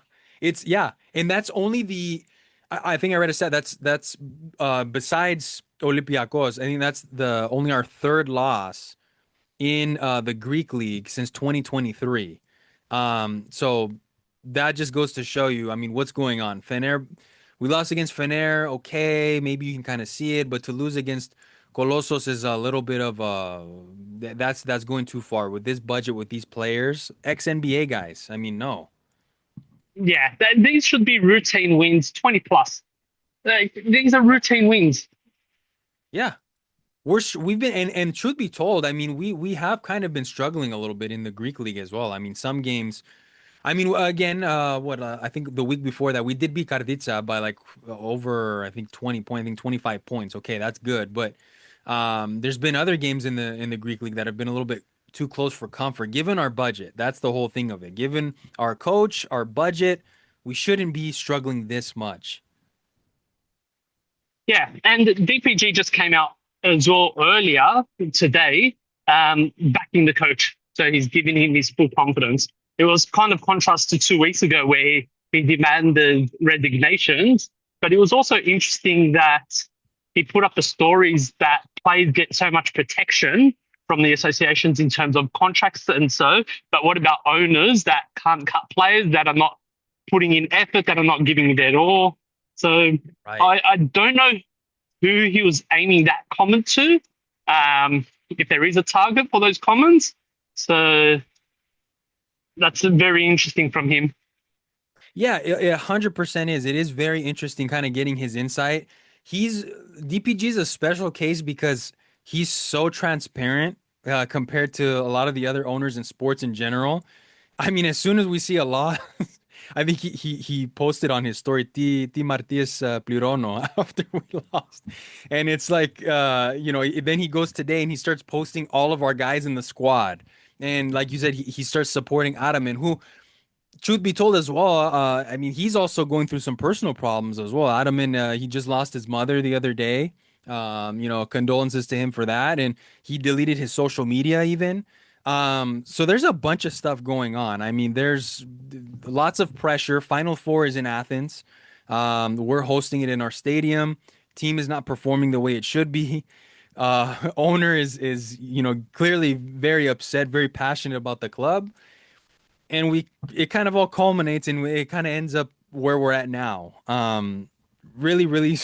yeah, and that's only I think I read a stat that's besides Olympiacos. I think that's the only our third loss in the Greek league since 2023. So that just goes to show you, I mean, what's going on. Fener, we lost against Fener. Okay, maybe you can kind of see it, but to lose against Colossus is a little bit of that's going too far with this budget with these players, ex NBA guys. I mean, no. Yeah, these should be routine wins, 20 plus. Like, these are routine wins. Yeah. We've been and truth be told, I mean, we have kind of been struggling a little bit in the Greek league as well. I mean, some games, I mean, again, I think the week before that we did beat Karditsa by like over, I think 20 point, I think 25 points. Okay, that's good. But there's been other games in the Greek league that have been a little bit too close for comfort, given our budget. That's the whole thing of it. Given our coach, our budget, we shouldn't be struggling this much. Yeah, and DPG just came out as well earlier today, backing the coach. So he's giving him his full confidence. It was kind of contrast to 2 weeks ago where he demanded resignations, but it was also interesting that he put up the stories that players get so much protection from the associations in terms of contracts and so, but what about owners that can't cut players that are not putting in effort, that are not giving it their all? So Right. I don't know who he was aiming that comment to, if there is a target for those comments. So that's very interesting from him. Yeah, it 100% is. It is very interesting kind of getting his insight. He's DPG is a special case because he's so transparent compared to a lot of the other owners in sports in general. I mean, as soon as we see a law, I think he posted on his story, Ti Martires Plirono after we lost. And it's like, then he goes today and he starts posting all of our guys in the squad. And like you said, he starts supporting Ataman, who truth be told as well, I mean, he's also going through some personal problems as well. Adaman, he just lost his mother the other day. Condolences to him for that. And he deleted his social media even. So there's a bunch of stuff going on. I mean, there's lots of pressure. Final Four is in Athens. We're hosting it in our stadium. Team is not performing the way it should be. Owner is clearly very upset, very passionate about the club, and we it kind of all culminates and it kind of ends up where we're at now. Really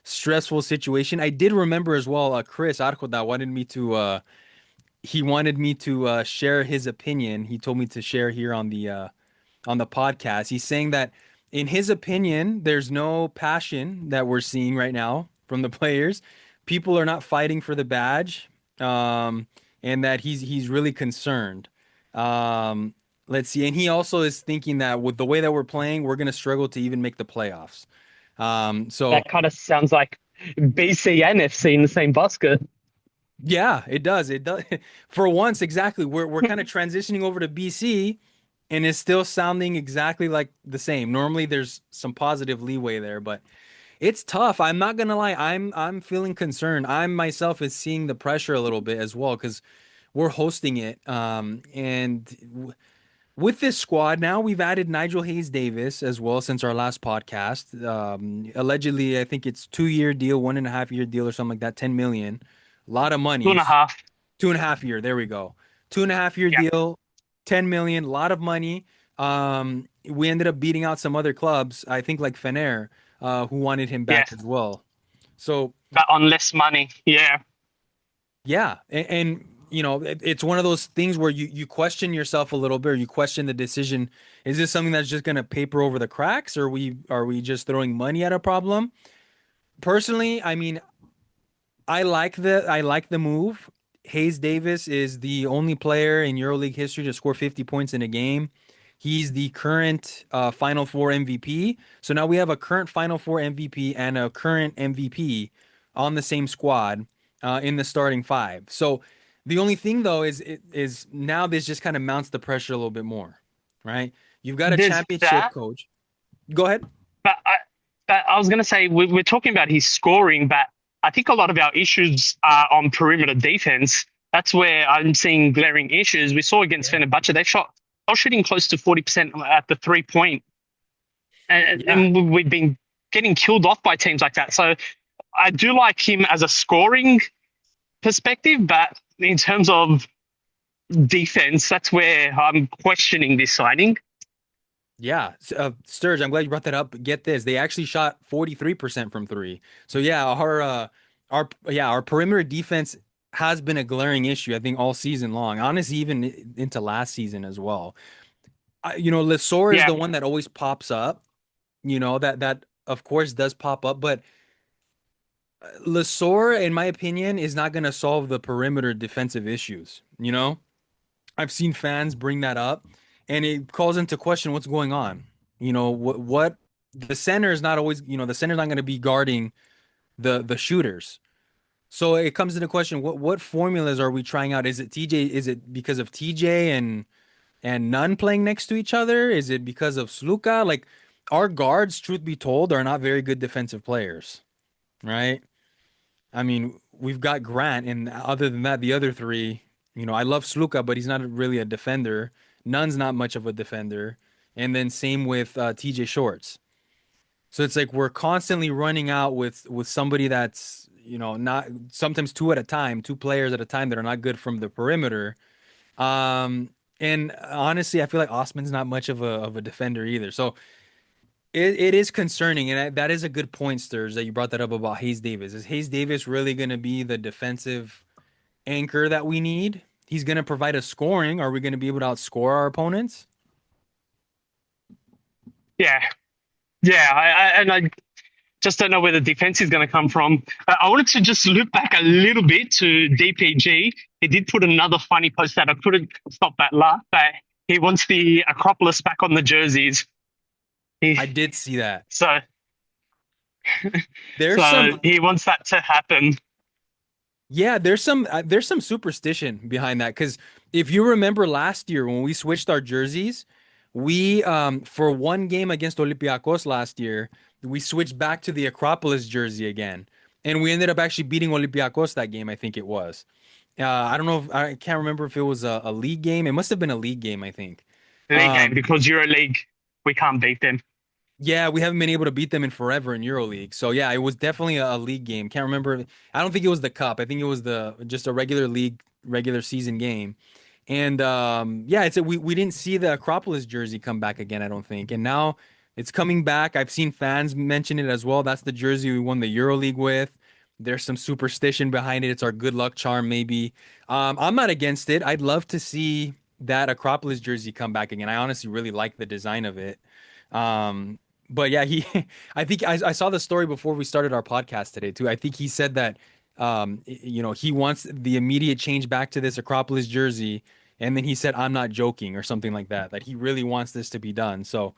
stressful situation. I did remember as well, Chris Arcoda wanted me to he wanted me to share his opinion. He told me to share here on the podcast. He's saying that in his opinion, there's no passion that we're seeing right now from the players. People are not fighting for the badge, and that he's really concerned. Um, let's see, and he also is thinking that with the way that we're playing, we're going to struggle to even make the playoffs. So That kind of sounds like BC and FC in the same basket. yeah, it does. It does. For once, exactly. We're kind of transitioning over to BC, and it's still sounding exactly like the same. Normally, there's some positive leeway there, but it's tough. I'm not gonna lie. I'm feeling concerned. I'm myself is seeing the pressure a little bit as well because we're hosting it. With this squad now, we've added Nigel Hayes Davis as well since our last podcast. Allegedly, I think it's 2 year deal, 1.5 year deal or something like that, 10 million. A lot of Two money. and a half. 2.5 year. There we go. 2.5 year Yeah. deal, 10 million, a lot of money. We ended up beating out some other clubs, I think like Fener, who wanted him back Yes. as well. So But on less money. Yeah. yeah, and it's one of those things where you question yourself a little bit, or you question the decision. Is this something that's just gonna paper over the cracks, or are we just throwing money at a problem? Personally, I mean, I like the move. Hayes Davis is the only player in EuroLeague history to score 50 points in a game. He's the current Final Four MVP. So now we have a current Final Four MVP and a current MVP on the same squad in the starting five. So the only thing though is now this just kind of mounts the pressure a little bit more, right? You've got a There's championship that. coach. Go ahead. But I was going to say, we're talking about his scoring, but I think a lot of our issues are on perimeter defense. That's where I'm seeing glaring issues. We saw against Yeah. Fenerbahce, they were shooting close to 40% at the 3 point. Yeah. And we've been getting killed off by teams like that. So I do like him as a scoring perspective, but in terms of defense, that's where I'm questioning this signing. Yeah, Sturge, I'm glad you brought that up. Get this, they actually shot 43% from three. So yeah, our perimeter defense has been a glaring issue, I think, all season long. Honestly, even into last season as well. Lesor is Yeah, the one that always pops up. That of course does pop up, but Lesor, in my opinion, is not going to solve the perimeter defensive issues. I've seen fans bring that up, and it calls into question what's going on. What the center is not always, the center's not going to be guarding the shooters. So it comes into question what formulas are we trying out? Is it TJ? Is it because of TJ and Nunn playing next to each other? Is it because of Sluka? Like our guards, truth be told, are not very good defensive players, right? I mean, we've got Grant, and other than that, the other three, I love Sluka, but he's not really a defender. Nunn's not much of a defender. And then same with TJ Shorts. So it's like we're constantly running out with somebody that's, not sometimes two at a time, two players at a time that are not good from the perimeter. And honestly, I feel like Osman's not much of a defender either. So it is concerning, and that is a good point, Stirs, that you brought that up about Hayes Davis. Is Hayes Davis really going to be the defensive anchor that we need? He's going to provide us scoring. Are we going to be able to outscore our opponents? yeah, yeah. I just don't know where the defense is going to come from. I wanted to just loop back a little bit to DPG. He did put another funny post out. I couldn't stop that laugh, but he wants the Acropolis back on the jerseys. He, I did see that. so, There's so some he wants that to happen. Yeah, there's some superstition behind that because if you remember last year when we switched our jerseys, we for one game against Olympiacos last year, we switched back to the Acropolis jersey again, and we ended up actually beating Olympiacos that game. I think it was. I don't know if I can't remember if it was a league game. It must have been a league game, I think. League game Um, because EuroLeague, we can't beat them. yeah, we haven't been able to beat them in forever in EuroLeague. So yeah, it was definitely a league game. Can't remember. I don't think it was the cup. I think it was the just a regular league, regular season game. And yeah, we didn't see the Acropolis jersey come back again, I don't think. And now it's coming back. I've seen fans mention it as well. That's the jersey we won the EuroLeague with. There's some superstition behind it. It's our good luck charm, maybe. I'm not against it. I'd love to see that Acropolis jersey come back again. I honestly really like the design of it. Um, but yeah, I think I saw the story before we started our podcast today too. I think he said that, he wants the immediate change back to this Acropolis jersey. And then he said, I'm not joking or something like that, that he really wants this to be done. So,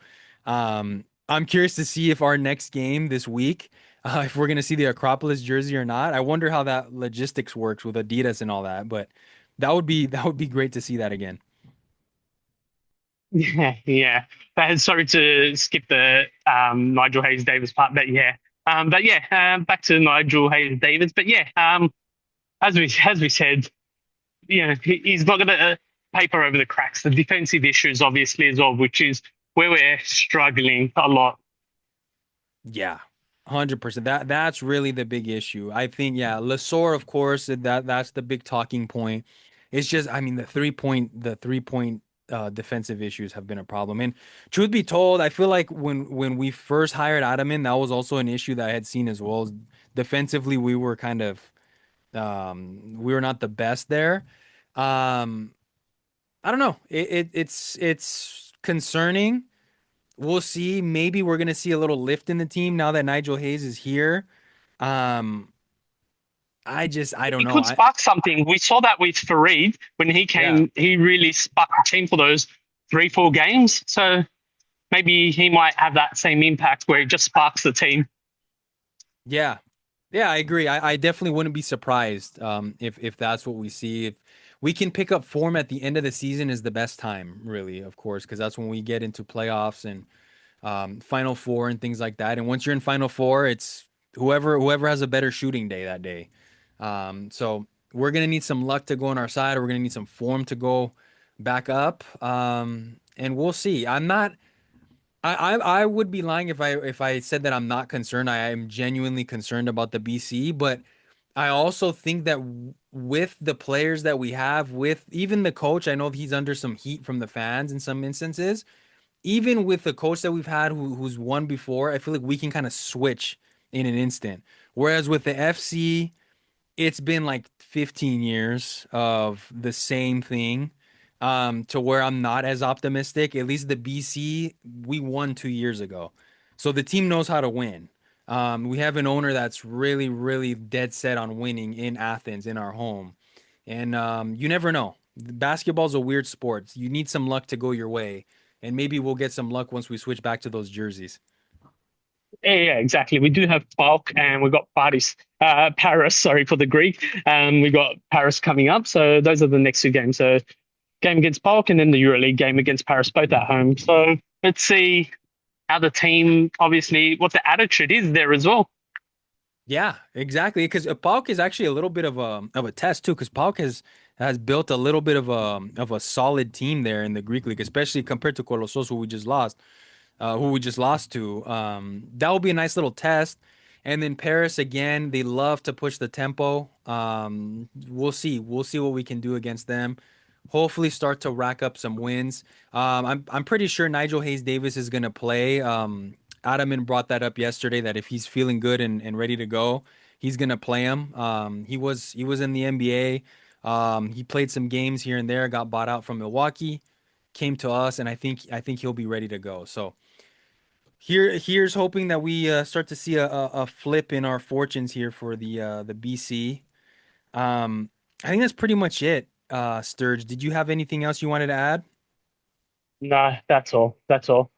I'm curious to see if our next game this week, if we're going to see the Acropolis jersey or not. I wonder how that logistics works with Adidas and all that, but that would be great to see that again. Yeah, yeah. Sorry to skip the Nigel Hayes Davis part, but yeah, back to Nigel Hayes Davis. But yeah, as we said, he's not going to paper over the cracks. The defensive issues, obviously, as well, which is where we're struggling a lot. Yeah, 100%. That's really the big issue. I think, yeah, Lesor, of course, that's the big talking point. It's just, I mean, the 3 point defensive issues have been a problem. And truth be told, I feel like when we first hired Adamin, that was also an issue that I had seen as well. Defensively, we were kind of we were not the best there. Um, I don't know. It's concerning. We'll see. Maybe we're gonna see a little lift in the team now that Nigel Hayes is here. Um, I don't He know. could spark something. We saw that with Fareed when he Yeah, came. He really sparked the team for those 3, 4 games. So maybe he might have that same impact where he just sparks the team. yeah, yeah. I agree. I definitely wouldn't be surprised if that's what we see. If we can pick up form at the end of the season is the best time, really, of course, because that's when we get into playoffs and Final Four and things like that. And once you're in Final Four, it's whoever has a better shooting day that day. So we're gonna need some luck to go on our side, or we're gonna need some form to go back up. And we'll see. I'm not. I would be lying if I said that I'm not concerned. I am genuinely concerned about the BC, but I also think that with the players that we have, with even the coach, I know he's under some heat from the fans in some instances. Even with the coach that we've had who's won before, I feel like we can kind of switch in an instant. Whereas with the FC, it's been like 15 years of the same thing. to where I'm not as optimistic. At least the BC, we won 2 years ago. So the team knows how to win. We have an owner that's really, really dead set on winning in Athens, in our home. And you never know. Basketball's a weird sport. You need some luck to go your way. And maybe we'll get some luck once we switch back to those jerseys. Yeah, yeah, exactly. We do have PAOK and we've got Paris, sorry for the Greek. We got Paris coming up. So those are the next two games. So game against PAOK and then the EuroLeague game against Paris, both at home. So let's see how the team, obviously, what the attitude is there as well. Yeah, exactly. Because PAOK is actually a little bit of a test too. Because PAOK has built a little bit of a solid team there in the Greek league, especially compared to Colossus, who we just lost to. That will be a nice little test. And then Paris again, they love to push the tempo. We'll see. We'll see what we can do against them. Hopefully, start to rack up some wins. I'm pretty sure Nigel Hayes Davis is gonna play. Adamin brought that up yesterday that if he's feeling good and ready to go, he's gonna play him. He was in the NBA. He played some games here and there. Got bought out from Milwaukee, came to us, and I think he'll be ready to go. So here's hoping that we start to see a flip in our fortunes here for the BC. I think that's pretty much it. Sturge, did you have anything else you wanted to add? No, that's all. That's all.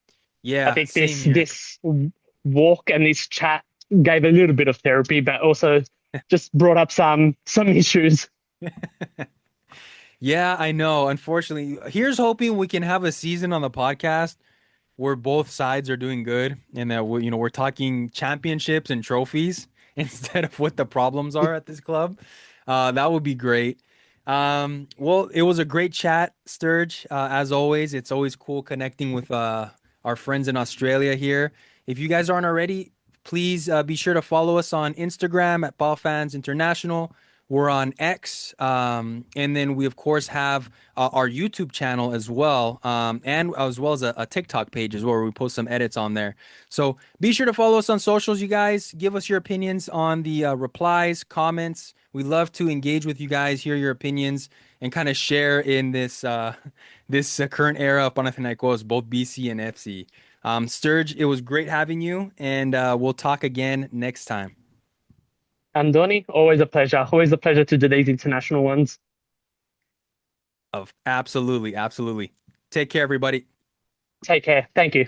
I Yeah, think same this here. this walk and this chat gave a little bit of therapy, but also just brought up some issues. Yeah, I know. Unfortunately, here's hoping we can have a season on the podcast where both sides are doing good and that we're talking championships and trophies instead of what the problems are at this club. That would be great. Well, it was a great chat, Sturge. As always, it's always cool connecting with our friends in Australia here. If you guys aren't already, please be sure to follow us on Instagram at PAO Fans International. We're on X, and then we of course have our YouTube channel as well, and as well as a TikTok page as well, where we post some edits on there. So be sure to follow us on socials, you guys. Give us your opinions on the replies, comments. We love to engage with you guys, hear your opinions, and kind of share in this current era of Panathinaikos, both BC and FC. Sturge, it was great having you, and we'll talk again next time. Andoni, always a pleasure. Always a pleasure to do these international ones. Of absolutely, absolutely. Take care, everybody. Take care. Thank you.